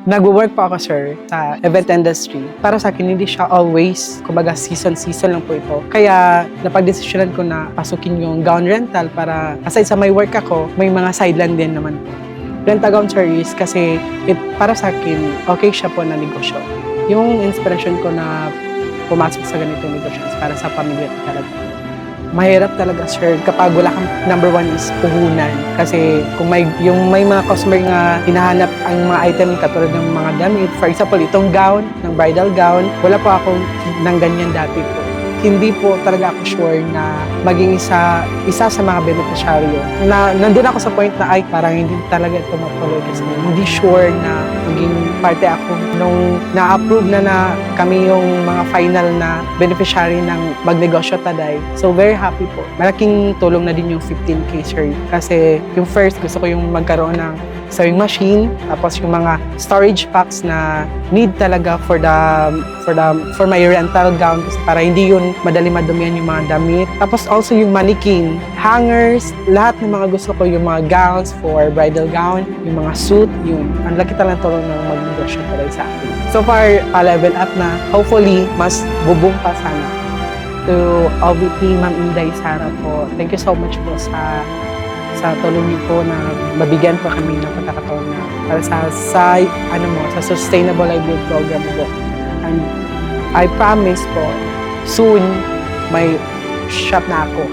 Nagwo-work po ako, sir, sa event industry. Para sa akin, hindi siya always, kumbaga season lang po ito. Kaya napag-desisyonan ko na pasukin yung gown rental para aside sa may work ako, may mga sideline din naman po. Rent-a-gown service kasi para sa akin, okay siya po na negosyo. Yung inspiration ko na pumasok sa ganitong negosyo para sa pamilya talaga. Mahirap talaga, sir, kapag wala kang number one is puhunan. Kasi kung may mga customer nga hinahanap ang mga item katulad ng mga damit, for example, itong gown, ng bridal gown, wala po akong nang ganyan dati po. Hindi po talaga ako sure na maging isa sa mga beneficiaryo. Nandun ako sa point na ay parang hindi talaga ito matuloy kasi hindi sure na maging parte ako nung na-approve na kami yung mga final na beneficiary ng magnegosyo taday. So very happy po. Malaking tulong na din yung 15K, sir. Kasi yung first gusto ko yung magkaroon ng sewing machine, tapos yung mga storage packs na need talaga for my rental gown para hindi yun madali madumihan yung mga damit. Tapos also yung mannequin, hangers, lahat ng mga gusto ko, yung mga gowns for bridal gown, yung mga suit, yun. Ang laki talagang tulong ng magnegosyo para sa akin. So far, level up na. Hopefully, mas bubong pa sana. To OVP, Ma'am Inday Sara po. Thank you so much po sa tulong niyo po na mabigyan po kami ng pagkakataon na para sa Sustainable Livelihood Program po. And I promise po, soon, may shop na ako.